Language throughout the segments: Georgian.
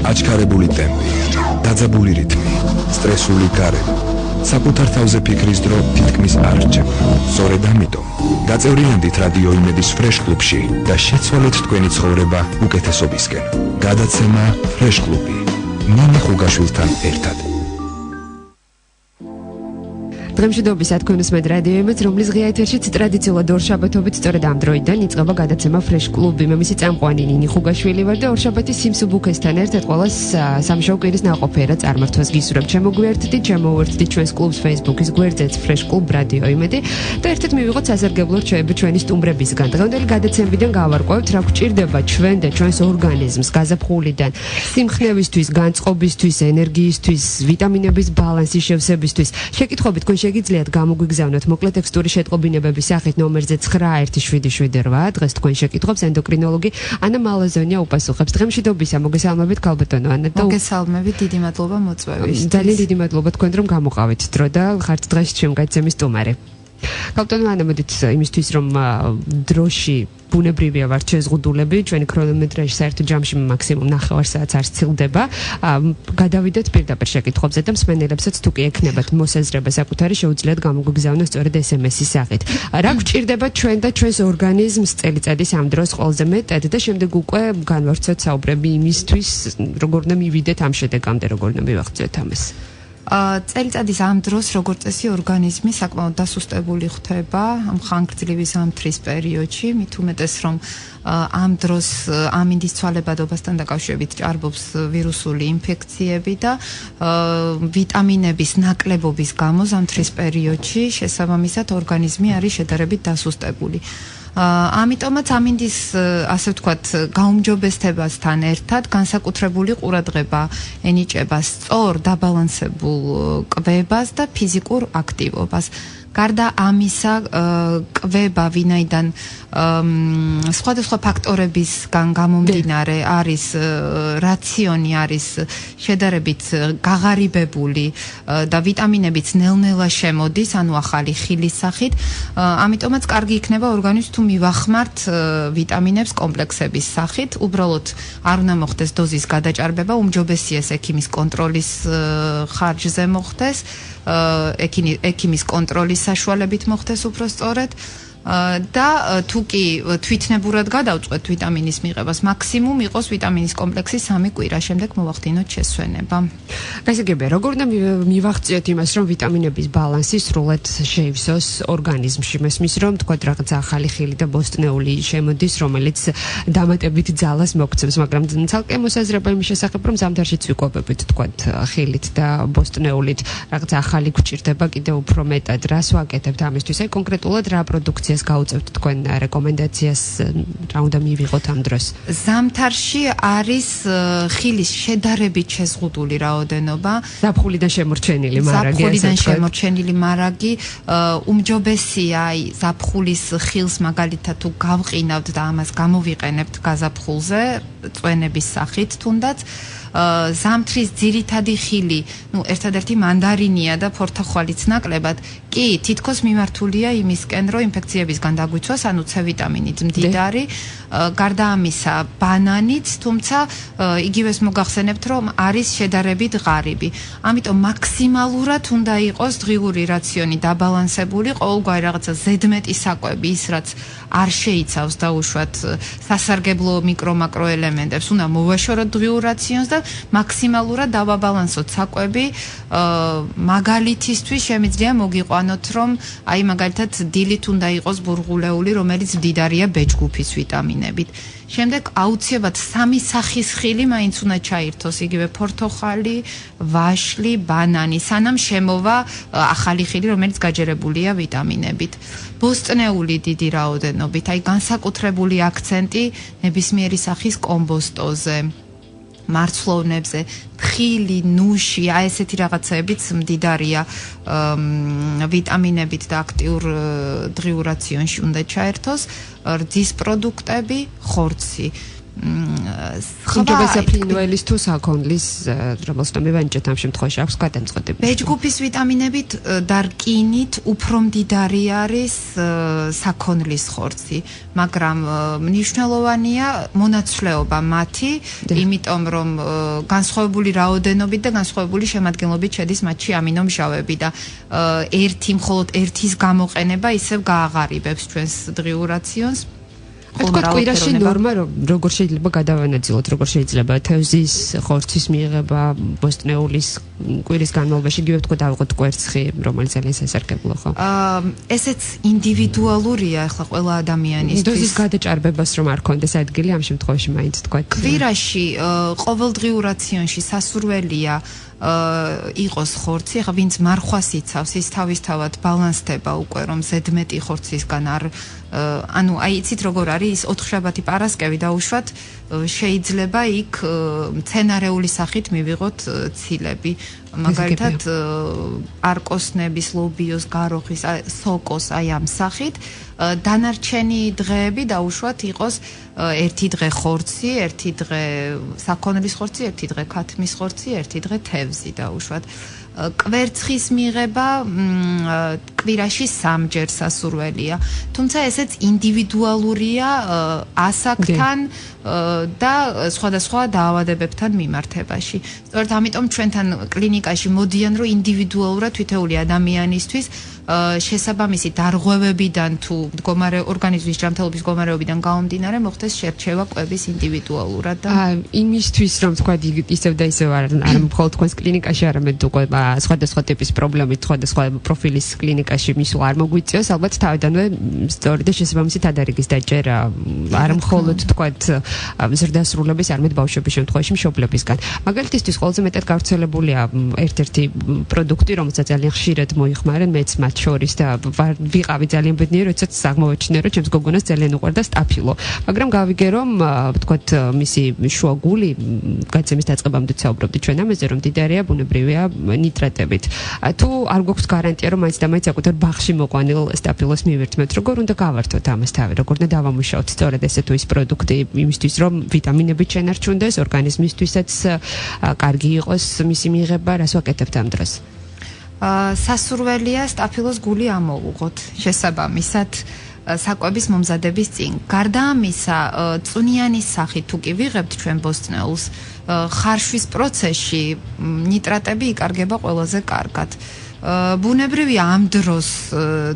აჩქარებული ტემპი, დაძაბული რითმი, სტრესული გარემო. საკუთარ თავზე ფიქრის დრო თითქმის არ რჩება. სწორედ ამიტომ გაწევრიანდით რადიო იმედის ფრეშ კლუბში და შეცვალეთ თქვენი ცხოვრება უკეთესობისკენ. გადაცემა ფრეშ კლუბი. ნინი ხუგაშვილთან ერთად. დღემშვიდობის ათქონოს მე რადიო იმედს, რომლის ღია ეთერშიც ტრადიციულად ორშაბათობით სწორედ ამ დროიდან იწყება გადაცემა ფრეშ კლუბი. მე მისი წამყვანი ნინი ხუგაშვილი ვარ და ორშაბათის სიმსუბუქესთან ერთად ყველას სამშაბათო კვირის ნაყოფიერა წარმართვას გისურვებ. შემოგვიერთდით ჩვენს კლუბს Facebook-ის გვერდზეც ფრეშ კლუბ რადიო იმედი და ერთად მივიღოთ სასარგებლო რჩევები ჩვენი სტუმრებისგან. დღევანდელი გადაცემიდან გავარკვევთ რა გვჭირდება ჩვენ და ჩვენს ორგანიზმს გაზაფხულიდან სიმხნევისთვის, განწყობისთვის, ენერგიისთვის, ვიტამინების ბალანსის შევსებისთვის. შეკითხვები თქვენ შეგიძლიათ გამოგვიგზავნოთ მოკლე ტექსტური შეტყობინებების სახით ნომერზე 917778. დღეს თქვენ შეკითხვებს ენდოკრინოლოგი ანა მალაზონია უპასუხებს. დღემშვიდობისა, მოგესალმებით ქალბატონო ანა და მოგესალმებით, დიდი მადლობა მოწვევისთვის. ძალიან დიდი მადლობა თქვენ რომ გამოყავით დრო და ხართ დღეს ჩემ გადაცემის სტუმარი. ქალბატონო ანა, მოდით იმისთვის რომ დროში ბუნებრივია ვართ შეზღუდულები, ჩვენი ქრონომეტრაჟი საერთო ჯამში მაქსიმუმ 9 საათს არ სცილდება. გადავიდეთ პირდაპირ შეკითხვებზე და მსმენელებსაც თუ კი ექნებათ მოსაზრება საკუთარი, შეუძლიათ გამოგვიგზავნოს სწორედ SMS-ის სახით. რა გვჭირდება ჩვენ და ჩვენს ორგანიზმს წელიწადის ამ დროს ყველაზე მეტად და შემდეგ უკვე განვავრცოთ საუბრები იმისთვის, როგორ უნდა მივიდეთ ამ შედეგამდე, როგორ უნდა მივახციოთ ამას. წელიწადის ამ დროს როგორც წესი ორგანიზმი საკმაოდ დასუსტებული ხდება ხანგრძლივი ზამთრის პერიოდში, მით უმეტეს რომ ამ დროს ამინდის ცვალებადობასთან დაკავშირებით ჭარბობს ვირუსული ინფექციები და ვიტამინების ნაკლებობის გამო ზამთრის პერიოდში შესაბამისად ორგანიზმი არის შედარებით დასუსტებული. ამიტომაც ამინდის ასე ვთქვათ გაუმჯობესებასთან ერთად განსაკუთრებული ყურადღება ენიჭება სწორ დაბალანსებულ კვებას და ფიზიკურ აქტივობას. გარდა ამისა, კვება ვინაიდან სხვადასხვა ფაქტორებისგან გამომდინარე არის რაციონი არის შედარებით გაღარიბებული და ვიტამინებიც ნელ-ნელა შემოდის, ანუ ახალი ხილის სახით. ამიტომაც კარგი იქნება ორგანიზმს თუ მივახმართ ვიტამინებს კომპლექსების სახით, უბრალოდ არ უნდა მოხდეს დოზის გადაჭარბება, უმჯობესია ექიმის კონტროლის ხარჯზე მოხდეს. ექიმის კონტროლის საშუალებით მოხდეს უფრო სწორედ და თუ კი თვითნებურად გადავწყვეტ ვიტამინის მიღებას, მაქსიმუმ იყოს ვიტამინის კომპლექსი 3 კვირა, შემდეგ მოვახდინოთ შესვენება. გასაგებია, როგორ უნდა მივახციოთ იმას, რომ ვიტამინების ბალანსი სრულად შეივსოს ორგანიზმში? მესმის, რომ თქვათ რაღაცა ახალი ხილი და ბოსტნეული შემოდის, რომელიც დამატებით ძალას მოგცემს, მაგრამ ცალკე მოსაზრება იმის შესახებ, რომ ზამთარშიც ვიკვებებით თქვათ ხილით და ბოსტნეულით, რაღაცა ახალი გვჭირდება კიდევ უფრო მეტად. რას ვაკეთებთ ამისთვის? აი კონკრეტულად რა პროდუქციას გაუწევთ თქვენ რეკომენდაციას, რა უნდა მივიღოთ ამ დროს? ზამთარში არის ხილის შედარებით შეზღუდული რაოდენობა. ზაფხულიდან შემორჩენილი მარაგი უმჯობესია ზაფხულის ხილს მაგალითად თუ გავყინავთ და ამას გამოვიყენებთ გაზაფხულზე წვენების სახით თუნდაც. ზამთრის ძირითადი ხილი, ერთადერთი მანდარინია და ფორთახვალიც ნაკლებად, კი თითქოს მიმართულია იმისკენ, რომ ინფექციებისგან დაგვიცვას, ანუ C ვიტამინით მდიდარი, გარდა ამისა ბანანით, თუმცა იგივეს მოგახსენებთ, რომ არის შედარებით ღარიბი. ამიტომ მაქსიმალურად უნდა იყოს დღიური რაციონი დაბალანსებული, ყოველგვარი რაღაცა ზედმეტი საკვები, ის რაც არ შეიცავს დაუშვათ სასარგებლო მიკრო-მაკრო ელემენტებს, უნდა მოვაშოროთ დღიურ რაციონს და მაქსიმალურად დავაბალანსოთ საკვები. მაგალითისთვის შემიძლია მოგიყვანოთ, რომ აი მაგალითად დილით უნდა იყოს ბურღულეული, რომელიც მდიდარია B-ჯგუფის ვიტამინებით. შემდეგ აუცილებლად 3 სახის ხილი მაინც უნდა ჩაირთოს, იგივე ფორთოხალი, ვაშლი, ბანანი, სანამ შემოვა ახალი ხილი, რომელიც გაჯერებულია ვიტამინებით. ბოსტნეული დიდი რაოდენობით, აი განსაკუთრებული აქცენტი ნებისმიერი სახის კომბოსტოზე, მარცვლოვნებზე, თხილი, ნუში, აი ესეთი რაღაცეებიც მდიდარია ვიტამინებით და აქტიურ დღიურ რაციონში უნდა ჩაერთოს. რძის პროდუქტები, ხორცი. ხდება საფრინველის თუ საქონლის რომელსაც მივანიჭეთ ამ შემთხვევაში აქვს გადამწყვეტები. ბეჭდგუფის ვიტამინებით და რკინით უფრო მდიდარი არის საქონლის ხორცი, მაგრამ მნიშვნელოვანია მონაცვლეობა მათი, იმიტომ რომ განსხვავებული რაოდენობით და განსხვავებული შემადგენლობით შედის მათში ამინომჟავები და მხოლოდ ერთის გამოყენება ისევ გააღარიბებს ჩვენს დღიურ რაციონს. თქვა კვირაში ნორმა როგორ შეიძლება გადავანაწილოთ, როგორ შეიძლება თევზის ხორცის მიღება ბოსტნეულის კვირის განმავლობაში, იგივე თქვა დავიღოთ კვერცხი, რომელიც ძალიან სასარგებლო ხო? ესეც ინდივიდუალურია ახლა ყველა ადამიანისთვის. დოზის გადაჭარბებას რომ არ ქონდეს ადგილი ამ შემთხვევაში მაინც თქვა. კვირაში ყოველდღიურ რაციონში სასურველია იყოს ხორცი, ახლა ვინც მარხვას იცავს, ის თავისთავად ბალანსდება უკვე რომ ზედმეტი ხორცისგან არ იცით როგორ არის 4 შაბათი პარასკევი დაუშვათ შეიძლება იქ მცენარეული სახით მივიღოთ ცილები, მაგალითად არკოსნების, ლობიოს, გაროხის, სოკოს აი ამ სახით დანარჩენი დღეები დაუშვათ იყოს ერთი დღე ხორცი, ერთი დღე საქონლის ხორცი, ერთი დღე ქათმის ხორცი, ერთი დღე თევზი დაუშვათ. კვერცხის მიღება კვირაში 3 ჯერ სასურველია. თუმცა ესეც ინდივიდუალურია ასაკთან და სხვადასხვა დაავადებებთან მიმართებაში. სწორედ ამიტომ ჩვენთან კლინიკაში მოდიან რომ ინდივიდუალურად თითოეული ადამიანისთვის შესაბამისი დარღვევებიდან თუ ორგანიზმის ჯანმრთელობის მდგომარეობიდან გამომდინარე მოხდეს შერჩევა კვების ინდივიდუალურად და იმისთვის რომ თქვა ისევ და ისევ არ მხოლოდ თქვენს კლინიკაში არამედ უკვე სხვადასხვა ტიპის პრობლემით სხვადასხვა პროფილის კლინიკაში მისვლა არ მოგვიწევს, ალბათ თავიდანვე სწორედ შესაბამისი თადარიგის დაჭერა არ მხოლოდ თქვა ზრდასრულების არამედ ბავშვების შემთხვევაში მშობლებისგან. მაგალითისთვის ყველაზე მეტად გავრცელებულია ერთ-ერთი პროდუქტი, რომელსაც ძალიან ხშირად მოიხმარენ მეც მათ შორის და ვიყავი ძალიან ბედნიერი, როდესაც აღმოვაჩინე, რომ ჩემს გოგონას ძალიან უყვარდა სტაფილო. მაგრამ გავიგე, რომ ვთქვათ, მისი შუა გული გაცემის დაწყებამდე საუბრობდი ჩვენ ამაზე, რომ მდიდარია ბუნებრივია ნიტრატებით. თუ არ გვაქვს გარანტია, რომ მაინც და მაინც საკუთარ ბაღში მოყვანილ სტაფილოს მივირთმევთ, როგორ უნდა გავართოთ ამას თავი, როგორ უნდა დავამუშავოთ სწორედ ესე თუ ის პროდუქტი იმისთვის, რომ ვიტამინებით შენარჩუნდეს, ორგანიზმისთვისაც კარგი იყოს მისი მიღება, რას ვაკეთებთ ამ დროს? სასურველია სტაფილოს გული ამოუღოთ შესაბამისად საკვების მომზადების წინ. გარდა ამისა, წვნიანის სახით თუ კი ვიღებთ ჩვენ ბოსტნეულს, ხარშვის პროცესში ნიტრატები იკარგება ყველაზე კარგად. ბუნებრივია ამ დროს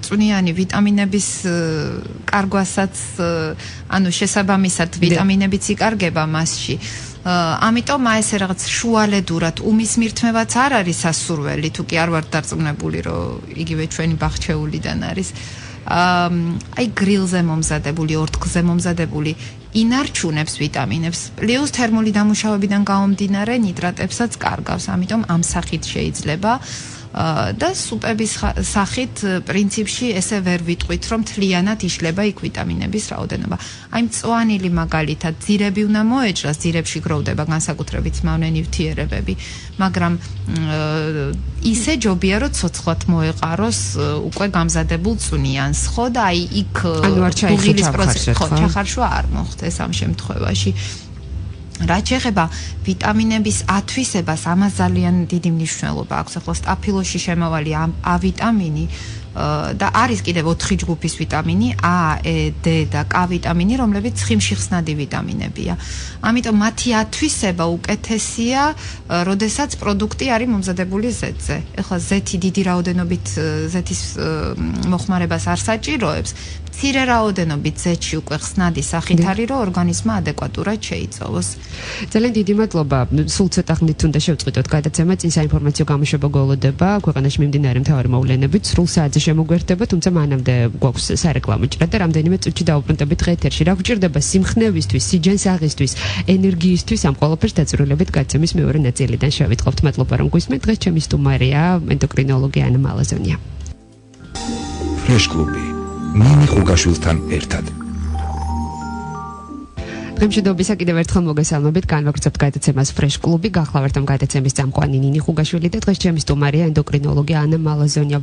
წვნიანი ვიტამინების კარგვასაც, შესაბამისად ვიტამინებიც იკარგება მასში. ამიტომ ესე რაღაც შუალედურად უმის მირთმევაც არ არის სასურველი, თუ კი არ ვართ დარწმუნებული, რომ იგივე ჩვენი ბაღჩეულიდან არის. აი გრილზე მომზადებული, ორთქლზე მომზადებული ინარჩუნებს ვიტამინებს, პლუს თერმული დამუშავებიდან გამომდინარე ნიტრატებსაც კარგავს, ამიტომ ამ სახით შეიძლება და სუპების სახით პრინციპში ესე ვერ ვიტყვით, რომ მთლიანად იშლება იქ ვიტამინების რაოდენობა. აი მწვანილი მაგალითად ძირები უნდა მოეჭრას, ძირებში გროვდება განსაკუთრებით მავნე ნივთიერებები, მაგრამ ისე ჯობია, რომ ცოცხლად მოეყაროს უკვე გამზადებულ წვნიანს, ხო და აი იქ გუღილის პროცესი ჩახარშვა არ მოხდეს ამ შემთხვევაში. რაც შეეხება ვიტამინების ათვისებას, ამას ძალიან დიდი მნიშვნელობა აქვს. ახლა სტაფილოში შემავალი A ვიტამინი და არის კიდევ 4 ჯგუფის ვიტამინი A, E, D და K ვიტამინი, რომლებიც ცხიმში ხსნადი ვიტამინებია. ამიტომ მათი ათვისება უკეთესია, როდესაც პროდუქტი არის მომზადებული ზეთზე. ახლა ზეთი დიდი რაოდენობით ზეთის მოხმარებას არ საჭიროებს. მცირე რაოდენობით ზეთში უკვე ხსნადი სახით არის, რომ ორგანიზმმა ადეკვატურად შეიწოვოს. ძალიან დიდი მადლობა. სულ ცოტა ხნით უნდა შევწყვიტოთ გადაცემა, წინ საინფორმაციო გამოშვება გველოდება, ქვეყანაში მიმდინარე მთავარი მოვლენებით, სრულ საათზე შემოგვერდება, თუმცა მანამდე გვაქვს სარეკლამო ჭრა და რამდენიმე წუთში დავუბრუნდებით ეთერში. რა გვჭირდება სიმხნევისთვის, სიჯანსაღისთვის, ენერგიისთვის, ამ ყველაფერს დაწვრილებით გადაცემის მეორე ნაწილიდან შევიტყობთ. მადლობა რომ გვისმენთ. დღეს ჩემი სტუმარია ენდოკრინოლოგი ანა მალაზონია. ფრეშ კლუბი ნინი ხუგაშვილთან ერთად. დღემშვიდობისა კიდევ ერთხელ მოგესალმებით, განვაგრძობთ გადაცემას Fresh კლუბი, გახლავართ ამ გადაცემის წამყვანი ნინი ხუგაშვილი და დღეს ჩემი სტუმარია ენდოკრინოლოგი ანა მალაზონია.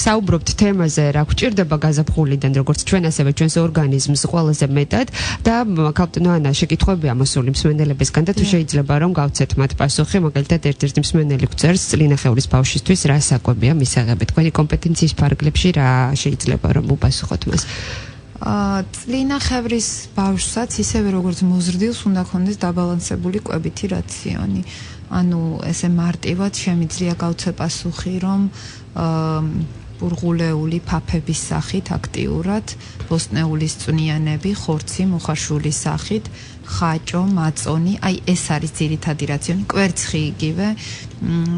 საუბრობთ თემაზე, რა გვჭირდება გაზაფხულიდან, როგორც ჩვენ ასევე ჩვენს ორგანიზმს ყველაზე მეტად და ქალბატონო ანა, შეკითხვები ამოსული მსმენელებისგან და თუ შეიძლება რომ გავცეთ მათ პასუხი, მაგალითად ერთ-ერთი მსმენელი გვწერს წლინახევრის ბავშვისთვის რა საკვებია მისაღები. თქვენი კომპეტენციის ფარგლებში რა შეიძლება რომ უპასუხოთ მას? წლინახევრის ბავშვსაც ისევე როგორც მოზრდილს უნდა ქონდეს დაბალანსებული კვებითი რაციონი. ანუ ესე მარტივად შემიძლია გავცე პასუხი, რომ ბურღულეული ფაფების სახით აქტიურად, ბოსტნეულის წვნიანები, ხორცი, მოხარშულის სახით, ხაჭო, მაწონი, აი ეს არის ძირითადი რაციონი, კვერცხი იგივე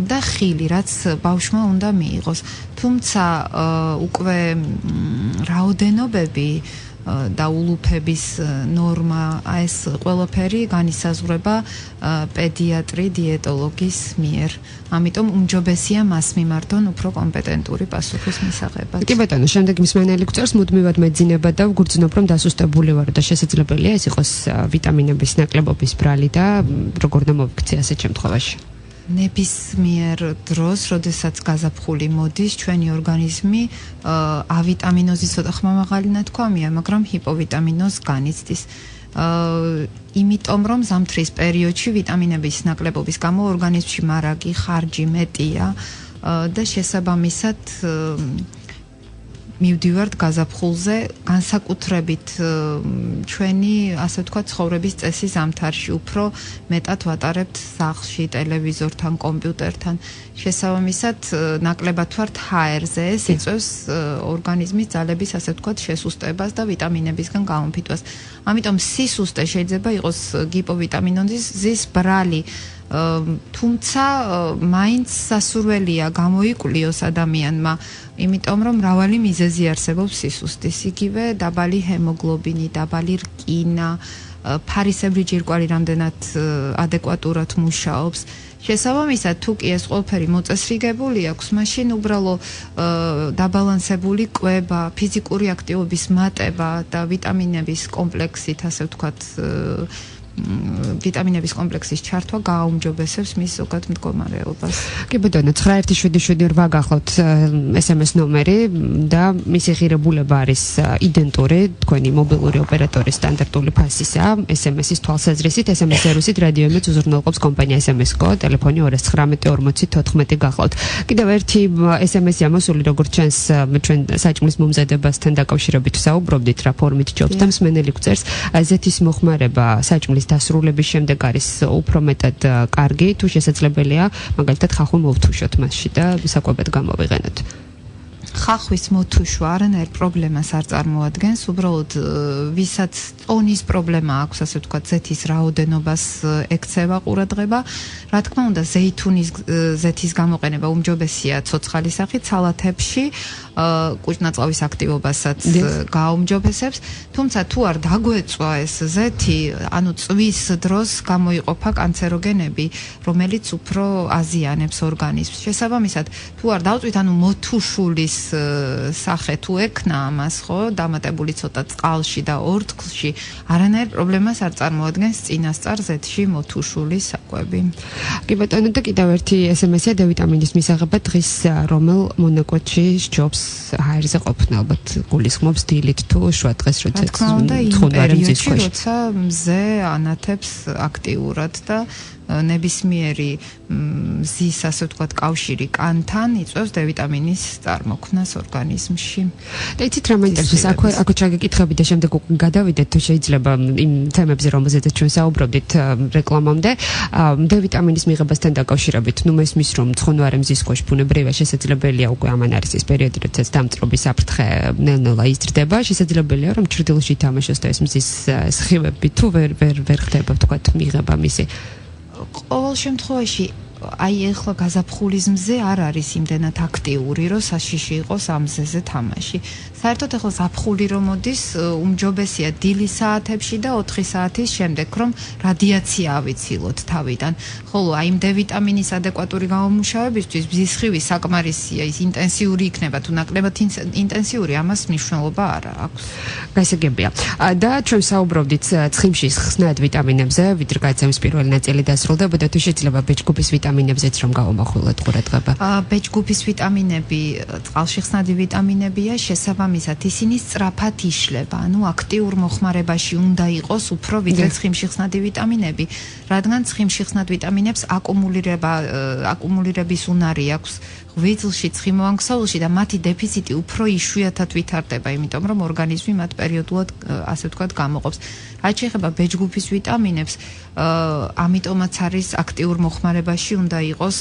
და ხილი, რაც ბავშვმა უნდა მიიღოს. თუმცა უკვე რაოდენობები და ულუფების ნორმა, ეს ყველაფერი განისაზღვრება პედიატრი, დიეტოლოგის მიერ. ამიტომ უმჯობესია მას მიმართონ უფრო კომპეტენტური პასუხის მისაღებად. კი ბატონო, შემდეგ მსმენელი გვწერს მუდმივად მეძინება და ვგრძნობ, რომ დასუსტებული ვარო და შესაძლებელია ეს იყოს ვიტამინების ნაკლებობის ბრალი და როგორ და მოვიქცე ასეთ შემთხვევაში. ნებისმიერ დროს, როდესაც გაზაფხული მოდის, ჩვენი ორგანიზმი ავიტამინოზის ცოტა ხმამაღალი ნათქვამია, მაგრამ ჰიპოვიტამინოზს განიცდის. იმიტომ რომ ზამთრის პერიოდში ვიტამინების ნაკლებობის გამო ორგანიზმში მარაგი, ხარჯი მეტია და შესაბამისად მივდივართ გაზაფხულზე, განსაკუთრებით ჩვენი, ასე ვთქვათ, ცხოვრების წესი ზამთარში უფრო მეტად ვატარებთ სახლში, ტელევიზორთან, კომპიუტერთან. შესაბამისად, ნაკლებად ვართ ჰაერზე, ეს იწვევს ორგანიზმის ძალების, ასე ვთქვათ, შესუსტებას და ვიტამინებისგან გამოფიტვას. ამიტომ სისუსტე შეიძლება იყოს ჰიპოვიტამინოზის ბრალი. თუმცა მაინც სასურველია გამოიკვლიოს ადამიანმა, იმიტომ რომ მრავალი მიზეზი არსებობს სისუსტის, იგივე დაბალი ჰემოგლობინი, დაბალი რკინა, ფარისებრი ჯირკვალი რამდენად ადეკვატურად მუშაობს. შესაბამისად, თუ კი ეს ყველაფერი მოწესრიგებული აქვს, მაშინ უბრალო დაბალანსებული კვება, ფიზიკური აქტივობის მატება და ვიტამინების კომპლექსით, ასე ვთქვათ, ვიტამინების კომპლექსის ჩართვა გააუმჯობესებს მის ზოგად მდგომარეობას. კი ბატონო, 9177 გახლავთ SMS ნომერი და მისი ღირებულება არის იდენტური თქვენი მობილური ოპერატორის სტანდარტული ფასისა, SMS-ის თვალსაზრისით, SMS სერვისით რადიო ემეც უზრუნველყოფს კომპანია SMS-Co, ტელეფონი 219 14 გახლავთ. კიდევ ერთი SMS-ი ამოსული, როგორც ჩანს, ჩვენ საჭმლის მომზადებასთან დაკავშირებით საუბრობდით, რა ფორმით ჯობს და მსმენელი გვწერს, ზეთის მოხმარება საჭმლის დასრულების შემდეგ არის უფრო მეტად კარგი, თუ შესაძლებელია, მაგალითად ხახուն მოვთუშოთ მასში და საკვებად გამოვიყენოთ. ხახვის მოთუშვა არანაირ პრობლემას არ წარმოადგენს, უბრალოდ ვისაც ტონის პრობლემა აქვს, ასე ვთქვათ, ზეთის რაოდენობას ექცევა ყურადღება, რა თქმა უნდა, ზეთის გამოყენება უმჯობესია ცოცხალი სახით, სალათებში, კუჭნაწლავის აქტივობასაც გააუმჯობესებს, თუმცა თუ არ დაგვეწვა ეს ზეთი, ანუ წვის დროს გამოიყოფა კანცეროგენები, რომელიც უფრო აზიანებს ორგანიზმს. შესაბამისად, თუ არ დავწვით, ანუ მოთუშულის სახე თუ ექნა ამას, ხო, დამატებული ცოტა წყალში და ორთქლში, არანაირ პრობლემას არ წარმოადგენს წინასწარ ზეთში მოთუშული საკვები. კი ბატონო, და კიდევ ერთი SMS-ია დ-ვიტამინის მისაღებად, დღის რომელ მონაკვეთში სჯობს ჰაერზე ყოფნა, ალბათ გულისხმობს დილით თუ შუა დღეს, როდესაც თხუნვარი მზის ქვეშ. როცა მზე ანათებს აქტიურად და ნებისმიერი მზის, ასე ვთქვათ, კავშირი კანთან იწვევს დ-ვიტამინის წარმოქმნას ორგანიზმში. და იცით რა მაინტერესებს, აქვე ჩაგეკითხები და შემდეგ უკვე გადავიდეთ, თუ შეიძლება იმ თემებზე, რომელზეც ჩვენ საუბრობდით რეკლამამდე, დ-ვიტამინის მიღებასთან დაკავშირებით, ნუ მესმის, რომ ცხუნვარი მზის ქვეშ ბუნებრივია, შესაძლებელია უკვე ამან არის ის პერიოდი, როდესაც დამწრობის საფრთხე ნელ-ნელა იზრდება, შესაძლებელია, რომ ჩრდილოში ითამაშოს და ეს მზის სხივები თუ ვერ ხდება, ვთქვათ, მიღება მისი. ყოველ შემთხვევაში აი ეხლა გაზაფხულის მზე არ არის იმდენად აქტიური, რომ საშიში იყოს ამ მზეზე თამაში. საერთოდ ეხლა ზაფხული რომ მოდის, უმჯობესია დილის საათებში და 4 საათის შემდეგ, რომ რადიაცია ავიცილოთ თავიდან. ხოლო აი D ვიტამინის ადეკვატური გამომუშავებისთვის ბზისხივი საკმარისია, ის ინტენსიური იქნება, თუ ნაკლებად ინტენსიური, ამას მნიშვნელობა არ აქვს. გასაგებია. და ჩვენ საუბრობდით ცხიმში ხსნად ვიტამინებზე, ვიდრე გაიცემის პირველი ნაწილი დასრულდებოდა, თუ შეიძლება ბეჭდგუფის ვიტამინებზეც რომ გავამახვილოთ ყურადღება. ბეჭდგუფის ვიტამინები, წყალში ხსნადი ვიტამინებია, შესაბამისად ისინი სწრაფად იშლება, ანუ აქტიურ მოხმარებაში უნდა იყოს უფრო ვიდრე ცხიმში ხსნადი ვიტამინები, რადგან ცხიმში ხსნად ვიტამინებს აკუმულირების უნარი აქვს ღვიძლში, ცხიმოვან ქსოვილში და მათი დეფიციტი უფრო იშვიათად ვითარდება, იმიტომ რომ ორგანიზმი მათ პერიოდულად, ასე ვთქვათ, გამოყოფს. რაც შეეხება ბეჭდგუფის ვიტამინებს, ამიტომაც არის აქტიურ მოხმარებაში უნდა იყოს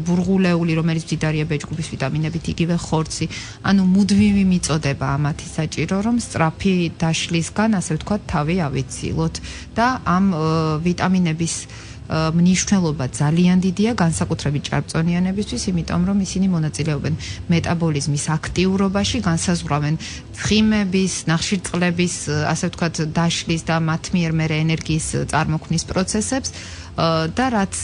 ბურღულეული, რომელიც მდიდარია ბეჭდგუფის ვიტამინებით, იგივე ხორცი, ანუ მუდმივი მიწოდება ამათი საჭირო, რომ სწრაფი დაშლისგან, ასე ვთქვათ, თავი ავიცილოთ და ამ ვიტამინების მნიშვნელობა ძალიან დიდია განსაკუთრებით ჭარბწონიანებისთვის, იმიტომ რომ ისინი მონაწილეობენ მეტაბოლიზმის აქტიურობაში, განსაზღვრავენ ცხიმების, ნახშირწყლების, ასე ვთქვათ, დაშლის და მათ მიერ მერე ენერგიის წარმოქმნის პროცესებს. და რაც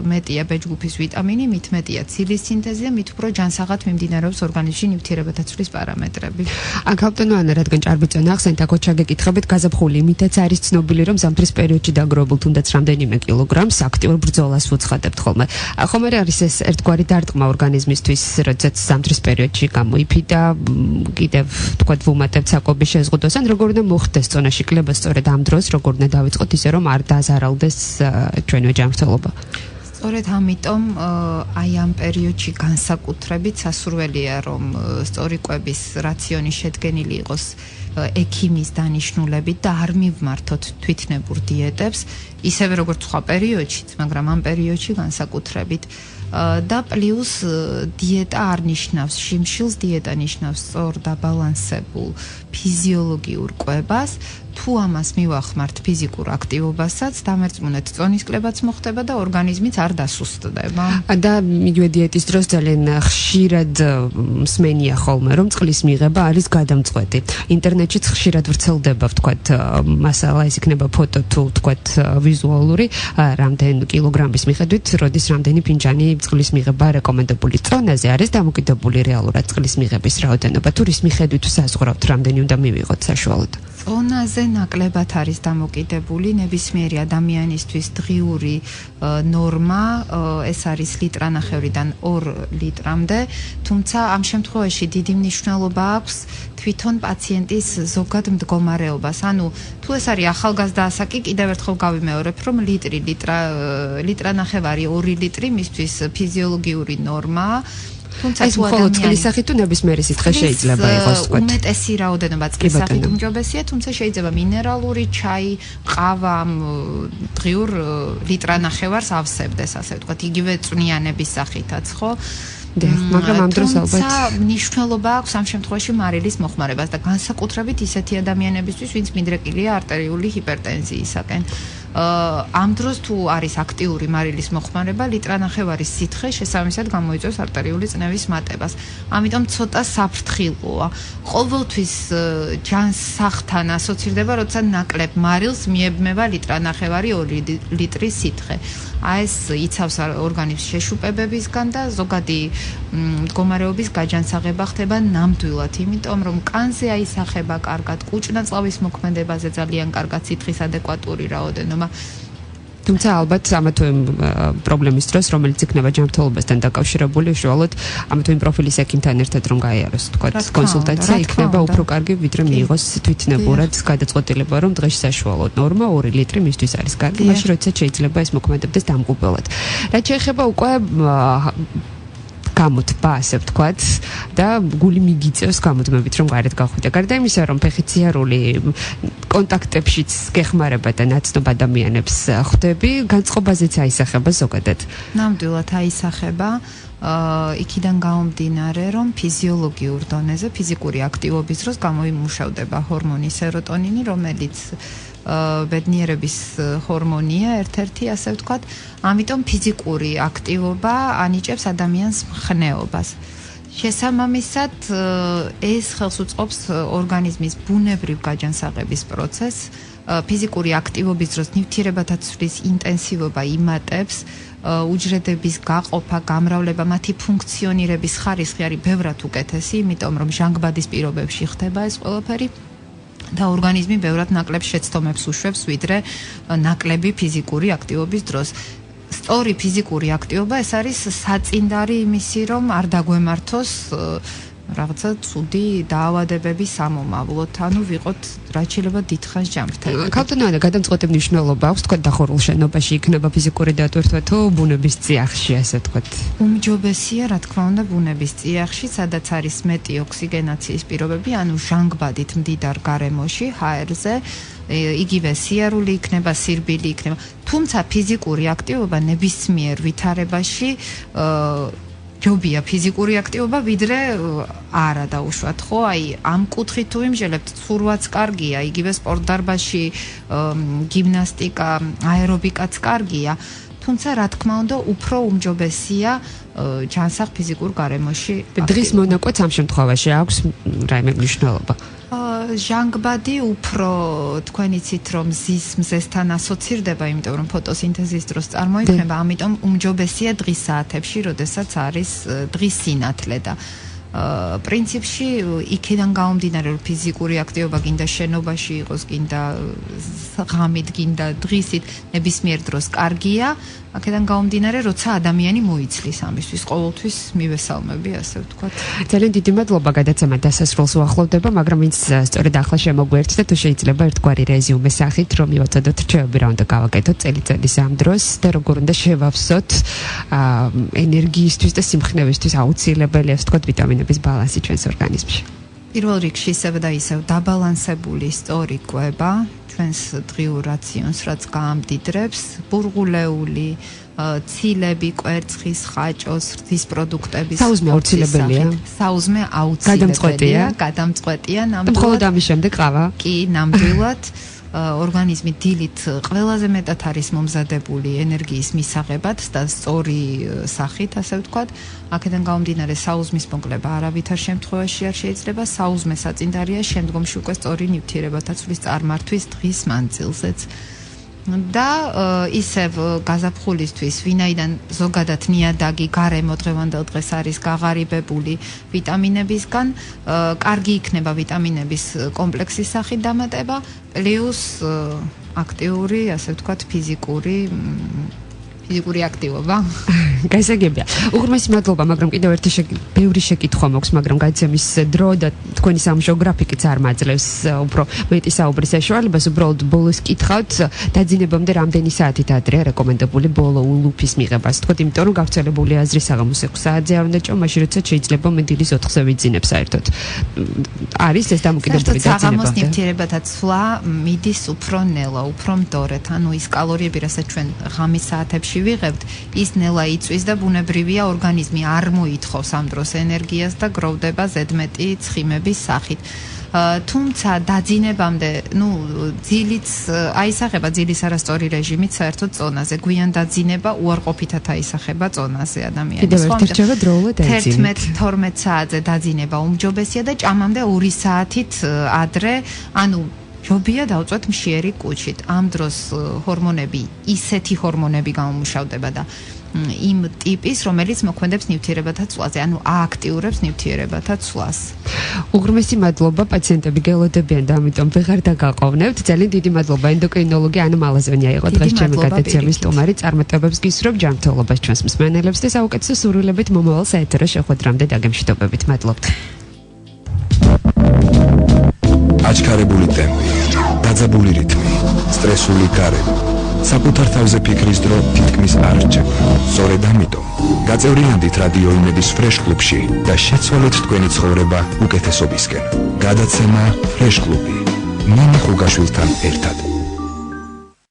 მეტია ბეჭდგუფის ვიტამინი, მით მეტია ცილის სინთეზი და მით უფრო ჯანსაღად მიმდინარეობს ორგანიზმში ნივთიერებათა ცვლის პარამეტრები. გაბატონო ანა, რადგან ჭარბიწონა ახსენეთ, აქ ჩაგეკითხებით, გაზაფხული იმითაც არის ცნობილი, რომ ზამთრის პერიოდში დაგროვებულ თუნდაც რამდენიმე კილოგრამს აქტიურ ბრძოლას უცხადებთ ხოლმე. ხომ არ არის ეს ერთგვარი დარტყმა ორგანიზმისთვის, როდესაც ზამთრის პერიოდში გამოიფიდა, კიდევ თქვა ვუმატებთ საკობის შეზღუდვას, ან როგორ უნდა მოხდეს წონაში კლება სწორედ ამ დროს, როგორ უნდა დავიწყოთ ისე რომ არ დაზარალდეს ჩვენო ჯანმრთელობა. სწორედ ამიტომ აი ამ პერიოდში განსაკუთრებით სასურველია, რომ სწორი კვების რაციონი შედგენილი იყოს ექიმის დანიშნულებით და არ მივმართოთ თვითნებურ დიეტებს, ისევე როგორც სხვა პერიოდშიც, მაგრამ ამ პერიოდში განსაკუთრებით. და პლუს დიეტა არ ნიშნავს შიმშილს, დიეტა ნიშნავს სწორ დაბალანსებულ ფიზიოლოგიურ კვებას. თუ ამას მივახმართ ფიზიკურ აქტივობასაც, დამერწმუნეთ წონის კლებაც მოხდება და ორგანიზმიც არ დასუსტდება. და იგივე დიეტის დროს ძალიან ხშირად მსმენია ხოლმე, რომ წყლის მიღება არის გადამწყვეტი. ინტერნეტშიც ხშირად ვრცელდება, ვთქვათ, მასალა, ეს იქნება ფოტო თუ ვთქვათ ვიზუალური, რამდენ კილოგრამის მიხედვით, როდის რამდენი ფინჯანი წყლის მიღება რეკომენდებული წონაზე არის დამოკიდებული რეალურად წყლის მიღების რაოდენობა, თუ რის მიხედვით საზღვრავთ, რამდენი უნდა მივიღოთ საშუალოდ. წონაზე ნაკლებად არის დამოკიდებული ნებისმიერი ადამიანისთვის დღიური ნორმა, ეს არის ლიტრანახევრიდან 2 ლიტრამდე, თუმცა ამ შემთხვევაში დიდი მნიშვნელობა აქვს თვითონ პაციენტის ზოგად მდგომარეობას. ანუ თუ ეს არის ახალგაზრდა ასაკი, კიდევ ერთხელ გავიმეორებ, რომ ლიტრანახევარი 2 ლიტრი მისთვის ფიზიოლოგიური ნორმაა. თუმცა ეს მხოლოდ წყლის სახით თუ ნებისმიერი სითხე შეიძლება იყოს, ვთქვათ. უმეტესი რაოდენობა წყლის სახით უმჯობესია, თუმცა შეიძლება მინერალური ჩაი, ყავა დღიურ ლიტრანახევარს ავსებდეს, ასე ვთქვათ, იგივე წვნიანების სახითაც, ხო? მაგრამ ამ დროს ალბათ მნიშვნელობა აქვს ამ შემთხვევაში მარილის მოხმარებას და განსაკუთრებით ისეთი ადამიანებისთვის, ვინც მიდრეკილია არტერიული ჰიპერტენზიისაკენ. ამ დროს თუ არის აქტიური მარილის მოხმარება, ლიტრანახევარის სითხე შესაბამისად გამოიწვევს არტერიული წნევის მატებას. ამიტომ ცოტა საფრთხილოა. ყოველთვის ჯანსაღთან ასოცირდება, როცა ნაკლებ მარილს მიებმება ლიტრანახევარი 2 ლიტრის სითხე. ეს იცავს ორგანიზმის შეშუპებებისგან და ზოგადი მდგომარეობის გაჯანსაღება ხდება ნამდვილად, იმიტომ რომ კანზე აისახება კარგად, კუჭნაწლავის მოქმედებაზე ძალიან კარგად სითხის ადეკვატური რაოდენობა. თუმცა ალბათ ამა თუ იმ პრობლემის დროს, რომელიც იქნება ჯანმრთელობასთან დაკავშირებული, უშუალოდ ამა თუ იმ პროფილის ექიმთან ერთად რომ გაიაროს, თქვათ, კონსულტაცია იქნება უფრო კარგი, ვიდრე მიიღოს თვითნებურად გადაწყვეტილება, რომ დღეში საშუალოდ ნორმა 2 ლიტრი მისთვის არის კარგი, მაშინ როდესაც შეიძლება ეს მოქმედებდეს დამღუპველად. რაც შეეხება უკვე გამოდბა, ასე ვთქვათ, და გული მიგიწევს გამოდმებით, რომ გარეთ გახვიდე. გარდა იმისა, რომ ფეხიციარული კონტაქტებშიც გეხმარება და ნაცნობ ადამიანებს ხვდები, განწყობაზეც აისახება ზოგადად. ნამდვილად აისახება. იქიდან გამომდინარე, რომ ფიზიოლოგიურ დონეზე, ფიზიკური აქტივობის დროს გამოიმუშავდება ჰორმონი სეროტონინი, რომელიც ბედნიერების ჰორმონია ერთ-ერთი, ასე ვთქვათ, ამიტომ ფიზიკური აქტივობა ანიჭებს ადამიანს მხნეობას. შესაბამისად, ეს ხელს უწყობს ორგანიზმის ბუნებრივ გაჯანსაღების პროცესს, ფიზიკური აქტივობის დროს ნივთიერებათა ცვლის ინტენსივობა იმატებს, უჯრედების გაყოფა, გამრავლება, მათი ფუნქციონირების ხარისხი არის ბევრად უკეთესი, იმიტომ რომ ჟანგბადის პირობებში ხდება ეს ყველაფერი და ორგანიზმი ბევრად ნაკლებ შეცდომებს უშვებს, ვიდრე ნაკლები ფიზიკური აქტივობის დროს. სწორი ფიზიკური აქტივობა ეს არის საწინდარი იმისი, რომ არ დაგვემართოს რაღაცა ცუდი დაავადებების სამომავლოდ, ანუ ვიყოთ რაც შეიძლება დიდხანს ჯანმრთელი. ქალთანადა გადამწყვეტი მნიშვნელობა აქვს თქვა დახურულ შენობაში იქნება ფიზიკური დატვირთვა თუ ბუნების წიაღში, ასე თქვათ. უმჯობესია, რა თქმა უნდა, ბუნების წიაღში, სადაც არის მეტი ოქსიგენაციის პირობები, ანუ ჟანგბადით მდიდარ გარემოში, ჰაერზე, იგივე სიარული იქნება, სირბილი იქნება. თუმცა ფიზიკური აქტივობა ნებისმიერ ვითარებაში ჯობია ფიზიკური აქტივობა, ვიდრე არა დაუშვათ, ხო? აი, ამ კუთხით თუ იმჟელებთ, ცურვაც კარგია, იგივე სპორტდარბაზში გიმნასტიკა, აერობიკაც კარგია. თუმცა, რა თქმა უნდა, უფრო უმჯობესია ჯანსაღ ფიზიკურ გარემოში. დღის მონაკვეთს ამ შემთხვევაში აქვს რაიმე მნიშვნელობა? ჟანგბადი უფრო თქვენ იცით რომ ზის მზესთან ასოცირდება, იმიტომ რომ ფოტოსინთეზის დროს წარმოიქმნება, ამიტომ უმჯობესია დღის საათებში, როდესაც არის დღის სინათლე და პრინციპში იქიდან გამომდინარე რომ ფიზიკური აქტივობა გინდა შენობაში იყოს, გინდა ღამით, გინდა დღისით, ნებისმიერ დროს კარგია. აქედან გამომდინარე, როცა ადამიანი მოიცლის ამისთვის, ყოველთვის მივესალმები, ასე ვთქვათ. ძალიან დიდი მადლობა, გადაცემა დასასრულს უახლოვდება, მაგრამ ვინც სწორედ ახლა შემოგვერთდა, თუ შეიძლება ერთგვარი რეზიუმე სახით, რომ მივაწოდოთ რჩევები, რა უნდა გავაკეთოთ წელიწადის ამ დროს და როგორ უნდა შევავსოთ ენერგიისთვის და სიმხნევისთვის აუცილებელია, ასე ვთქვათ, ვიტამინების ბალანსი ჩვენს ორგანიზმში. პირველ რიგში ისევ და ისევ დაბალანსებული სწორი კვება ჩვენს დღიურ რაციონს, რაც გაამდიდრებს, ბურღულეული, ცილები, კვერცხის, ხაჭოს, რძის პროდუქტების საუზმე აუცილებელია. საუზმე აუცილებელია, გადამწყვეტია, ნამდვილად. მხოლოდ ამის შემდეგ ყავა. კი, ნამდვილად. ორგანიზმი დილით ყველაზე მეტად არის მომზადებული ენერგიის მისაღებად და სწორი სახით, ასე ვთქვათ. აქედან გამომდინარე, საუზმის მოკლება არავითარ შემთხვევაში არ შეიძლება. საუზმე საწინდარია შემდგომში უკვე სწორი ნივთიერებათა ცვლის წარმართვის დღის მანძილზეც. და ისევ გაზაფხულისთვის, ვინაიდან ზოგადად ნიადაგი გარემო დღევანდელ დღეს არის გაღარიბებული ვიტამინებისგან, კარგი იქნება ვიტამინების კომპლექსის სახით დამატება, პლუს აქტიური, ასე ვთქვათ, ფიზიკური აქტივობა. გასაგებია. უღრმესი მადლობა, მაგრამ კიდევ ერთი ბევრი შეკითხვა მაქვს, მაგრამ გადაცემის დრო და თქვენი სამუშაო გრაფიკიც არ მაძლევს უფრო მეტი საუბრის საშუალებას. უბრალოდ ბოლოს კითხავთ, დაძინებამდე რამდენი საათით ადრეა რეკომენდებული ბოლო ულუფის მიღებას. თქვით, იმიტომ რომ გავრცელებული აზრი საღამოს 6 საათზე არ უნდა ჭო, მაშინ როცა შეიძლება მე დილის 4-ზე ვიძინებ საერთოდ. არის ეს დამოკიდებული დაძინება? საღამოს ნივთიერებათა ცვლა მიდის უფრო ნელა, უფრო მდორეთ, ანუ ის კალორიები, რასაც ჩვენ ღამის საათებში ვიღებთ, ის ნელა იწვის და ბუნებრივია ორგანიზმი არ მოითხოვს ამ დროს ენერგიას და გროვდება ზედმეტი ცხიმების სახით. თუმცა დაძინებამდე, ძილიც აისახება ძილის არასწორი რეჟიმით საერთოდ წონაზე. გვიან დაძინება უარყოფითად აისახება წონაზე ადამიანის. კიდევ ერთი რჩევა დროულად აიძინეთ. 11-12 საათზე დაძინება უმჯობესია და ჭამამდე 2 საათით ადრე, ანუ ჯობია დავწვეთ მშიერი კუჩით. ამ დროს ჰორმონები, ისეთი ჰორმონები გამომუშავდება და იმ ტიპის, რომელიც მოქმედებს ნივთიერებათა ცვლაზე, ანუ ააქტიურებს ნივთიერებათა ცვლას. უღრმესი მადლობა, პაციენტები გელოდებიან და ამიტომ ვეღარ დაგაყოვნებთ. ძალიან დიდი მადლობა ენდოკრინოლოგი ანა მალაზონია იყო დღეს ჩემი გადაცემის სტუმარი. წარმატებებს გისურვებ, ჯანმრთელობას ჩვენს მსმენელებს და საუკეთესო სურვილებით მომავალ საეთერო შეხვედრამდე დაგემშვიდობებით. მადლობთ. აჩქარებული ტემპი, დაძაბული რითმი, სტრესული გარემო, საკუთარ თავზე ფიქრის დრო თითქმის არ რჩება. სწორედ ამიტომ გაწევრიანდით რადიო იმედის ფრეშ კლუბში და შეცვალეთ თქვენი ცხოვრება უკეთესობისკენ. გადაცემა ფრეშ კლუბი. ნინა ხუგაშვილთან ერთად.